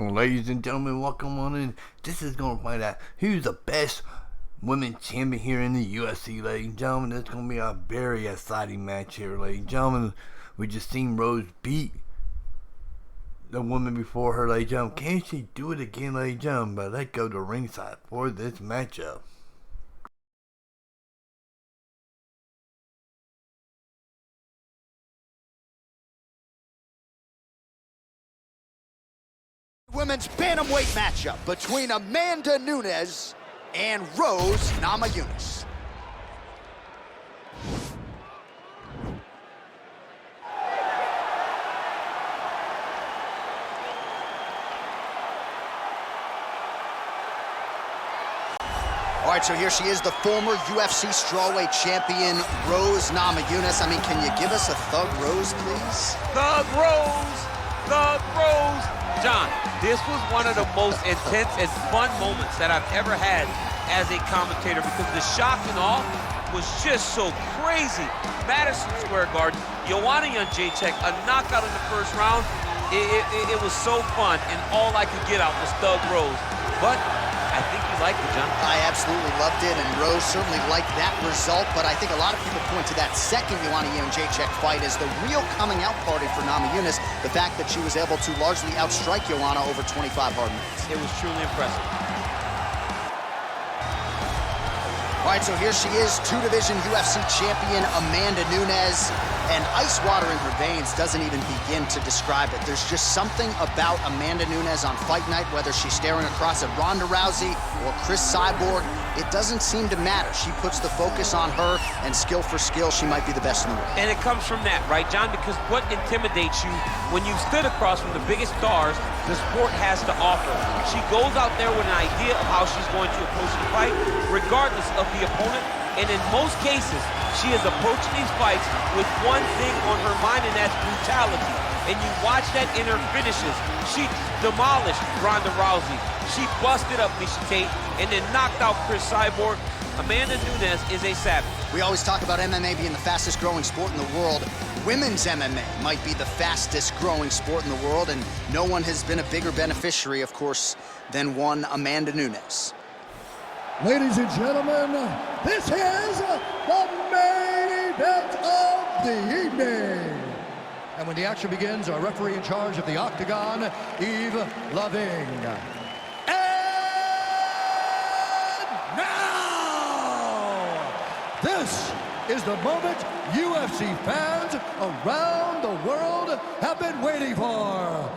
Well, ladies and gentlemen, welcome on in. This is going to find out who's the best women's champion here in the UFC, ladies and gentlemen. It's going to be a very exciting match here, ladies and gentlemen. We just seen Rose beat the woman before her, ladies and gentlemen. Can she do it again, ladies and gentlemen? But let's go to ringside for this matchup. Women's bantamweight matchup between Amanda Nunes and Rose Namajunas. All right, so here she is, the former UFC strawweight champion, Rose Namajunas. I mean, can you give us a Thug Rose, please? Thug Rose! Thug Rose! John, this was one of the most intense and fun moments that I've ever had as a commentator because the shock and awe was just so crazy. Madison Square Garden, Joanna Jędrzejczyk, a knockout in the first round. It was so fun, and all I could get out was Thug Rose. But I think you liked it, John. I absolutely loved it, and Rose certainly liked that result, but I think a lot of people point to that second Joanna Jędrzejczyk fight as the real coming out party for Namajunas, the fact that she was able to largely outstrike Joanna over 25 hard minutes. It was truly impressive. All right, so here she is, two-division UFC champion Amanda Nunes, and ice water in her veins doesn't even begin to describe it. There's just something about Amanda Nunes on fight night, whether she's staring across at Ronda Rousey or Chris Cyborg, it doesn't seem to matter. She puts the focus on her, and skill for skill, she might be the best in the world. And it comes from that, right, John? Because what intimidates you when you've stood across from the biggest stars the sport has to offer? She goes out there with an idea of how she's going to approach the fight, regardless of the opponent, and in most cases, she is approaching these fights with one thing on her mind, and that's brutality. And you watch that in her finishes. She demolished Ronda Rousey. She busted up Miesha Tate and then knocked out Chris Cyborg. Amanda Nunes is a savage. We always talk about MMA being the fastest growing sport in the world. Women's MMA might be the fastest growing sport in the world, and no one has been a bigger beneficiary, of course, than one Amanda Nunes. Ladies and gentlemen, this is the main event of the evening. And when the action begins, our referee in charge of the Octagon, Yves Loving. And now, this is the moment UFC fans around the world have been waiting for.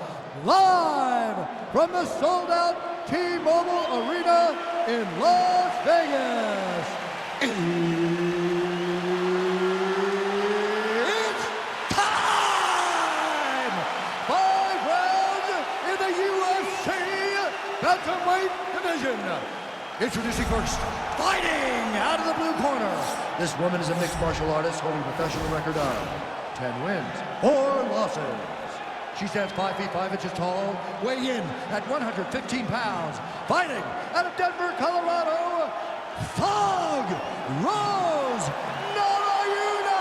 Live from the sold-out T-Mobile Arena in Las Vegas. It's time! 5 rounds in the UFC bantamweight division. Introducing first, fighting out of the blue corner. This woman is a mixed martial artist holding a professional record of 10 wins, 4 losses. She stands 5 feet 5 inches tall, weighing in at 115 pounds. Fighting out of Denver, Colorado, Thug Rose Nanajunas.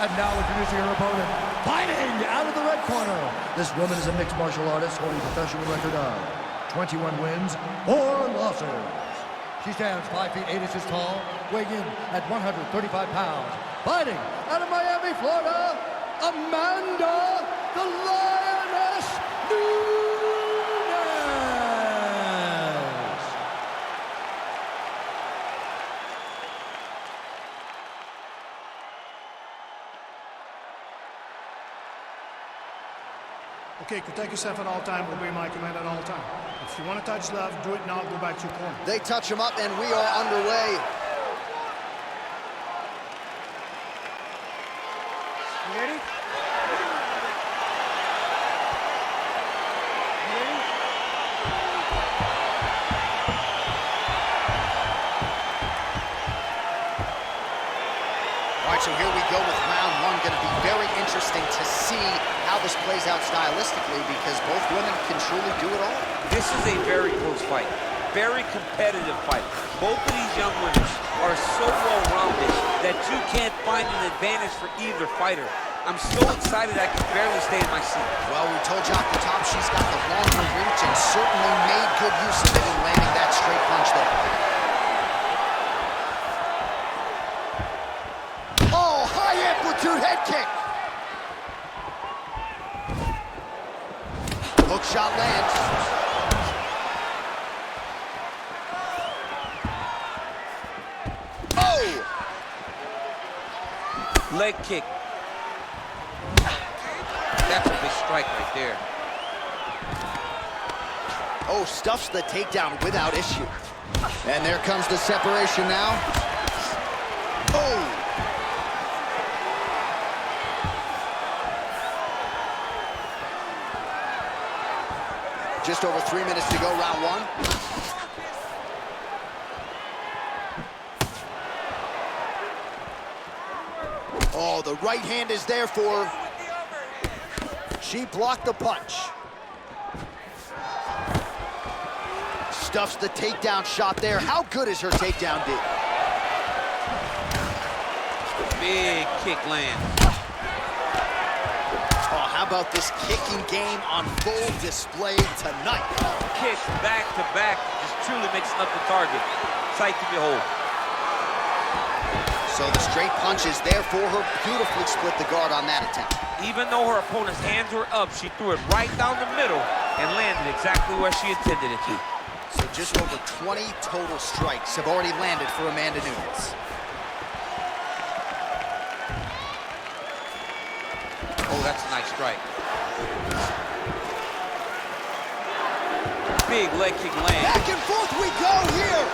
And now introducing her opponent, fighting out of the red corner. This woman is a mixed martial artist holding a professional record of 21 wins, 4 losses. She stands 5 feet 8 inches tall, weighing in at 135 pounds. Fighting out of Miami, Florida, Amanda the Lioness Nunes. Okay, protect yourself at all times, obey my command at all times. If you want to touch left, do it now, go back to your corner. They touch him up, and we are underway. Ready? All right, so here we go with round one. Going to be very interesting to see how this plays out stylistically because both women can truly do it all. This is a very close fight. Very competitive fight. Both of these young women are so well-rounded that you can't find an advantage for either fighter. I'm so excited I can barely stay in my seat. Well, we told you off the top she's got the longer reach and certainly made good use of it in landing that straight punch there. Oh, high amplitude head kick. Hook shot lands. Oh! Leg kick. That's a big strike right there. Oh, stuffs the takedown without issue. And there comes the separation now. Oh! Just over 3 minutes to go, round one. Oh, the right hand is there for her. She blocked the punch. Stuffs the takedown shot there. How good is her takedown, D? Big kick land. Oh, how about this kicking game on full display tonight? Kicks back to back, just truly mixing up the target. Sight to behold. So the straight punch is there for her. Beautifully split the guard on that attempt. Even though her opponent's hands were up, she threw it right down the middle and landed exactly where she intended it to. So just over 20 total strikes have already landed for Amanda Nunes. Oh, that's a nice strike. Big leg kick land. Back and forth we go here.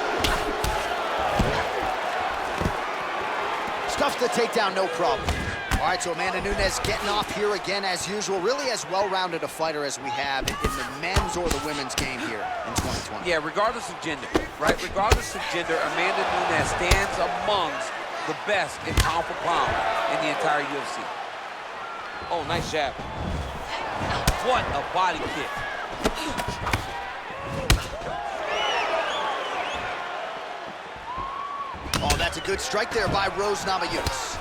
Stuffs the takedown, no problem. All right, so Amanda Nunes getting off here again as usual. Really as well-rounded a fighter as we have in the men's or the women's game here in 2020. Yeah, regardless of gender, right? Regardless of gender, Amanda Nunes stands amongst the best in pound for pound in the entire UFC. Oh, nice jab. What a body kick. Oh, that's a good strike there by Rose Namajunas.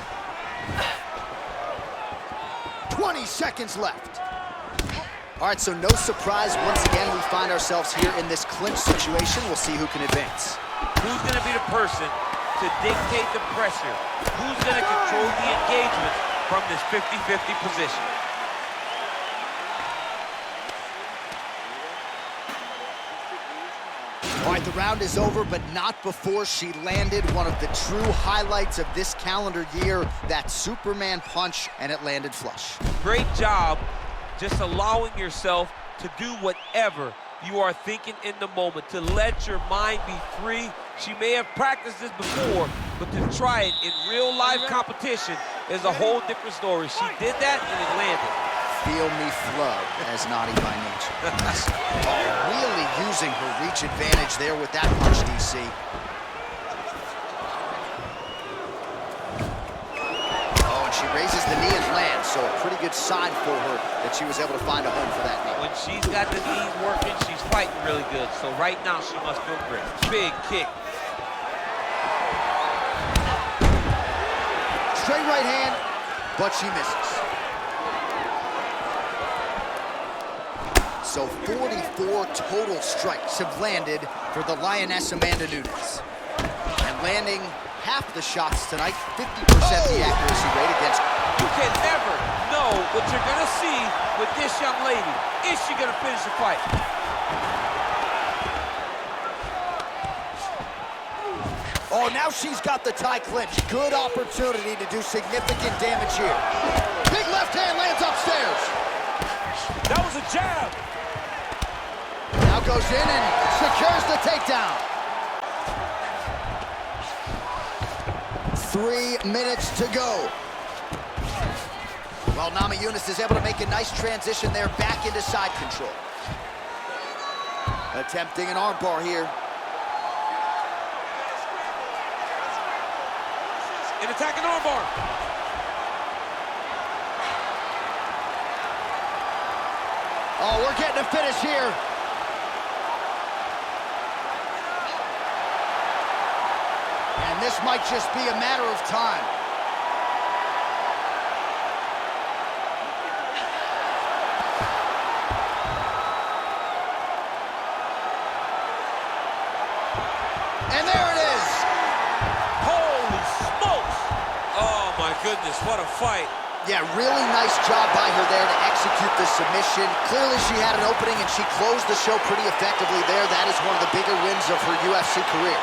20 seconds left. All right, so no surprise. Once again, we find ourselves here in this clinch situation. We'll see who can advance. Who's going to be the person to dictate the pressure? Who's going to control the engagement from this 50-50 position? All right, the round is over, but not before she landed one of the true highlights of this calendar year, that Superman punch, and it landed flush. Great job just allowing yourself to do whatever you are thinking in the moment, to let your mind be free. She may have practiced this before, but to try it in real life competition is a whole different story. She did that and it landed. Feel me flood as naughty by nature. Oh, really using her reach advantage there with that punch, DC. Oh, and she raises the knee and lands, so a pretty good sign for her that she was able to find a home for that knee. When she's got the knees working, she's fighting really good. So right now, she must feel great. Big kick. Straight right hand, but she misses. So 44 total strikes have landed for the Lioness Amanda Nunes. And landing half the shots tonight, 50% the accuracy rate against. You can never know what you're gonna see with this young lady. Is she gonna finish the fight? Oh, now she's got the tie clinch. Good opportunity to do significant damage here. Big left hand lands upstairs. That was a jab. Now goes in and secures the takedown. 3 minutes to go. Well, Namajunas is able to make a nice transition there back into side control. Attempting an armbar here. An attacking armbar. Oh, we're getting a finish here. And this might just be a matter of time. goodness, what a fight. Yeah, really nice job by her there to execute the submission. Clearly she had an opening and she closed the show pretty effectively there. That is one of the bigger wins of her UFC career.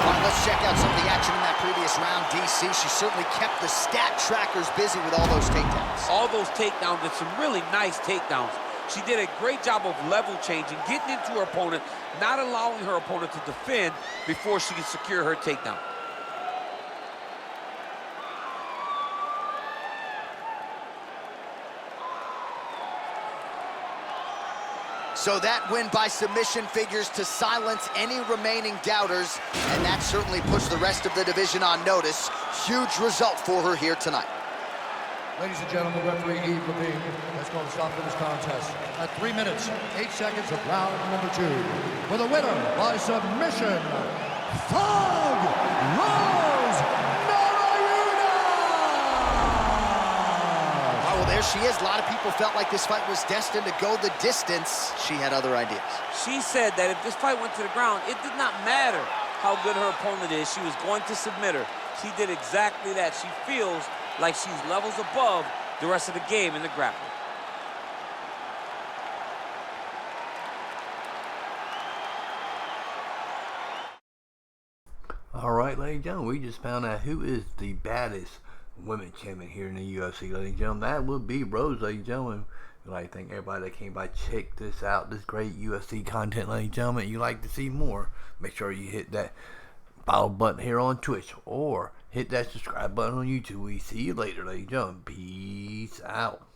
All right, let's check out some of the action in that previous round. DC, she certainly kept the stat trackers busy with all those takedowns. All those takedowns and some really nice takedowns. She did a great job of level changing, getting into her opponent, not allowing her opponent to defend before she could secure her takedown. So that win by submission figures to silence any remaining doubters, and that certainly puts the rest of the division on notice. Huge result for her here tonight. Ladies and gentlemen, referee Eve Levine has called a stop to this contest at 3 minutes, 8 seconds of round number 2. For the winner by submission, Thug Rose Nanajunas! Oh, well, there she is. A lot of people felt like this fight was destined to go the distance. She had other ideas. She said that if this fight went to the ground, it did not matter how good her opponent is. She was going to submit her. She did exactly that. She feels like she's levels above the rest of the game in the grappling. All right, ladies and gentlemen, we just found out who is the baddest women champion here in the UFC, ladies and gentlemen. That would be Rose, ladies and gentlemen. I'd like to thank everybody that came by. Check this out, this great UFC content, ladies and gentlemen. You like to see more, make sure you hit that follow button here on Twitch or hit that subscribe button on YouTube. We see you later, ladies and gentlemen. Peace out.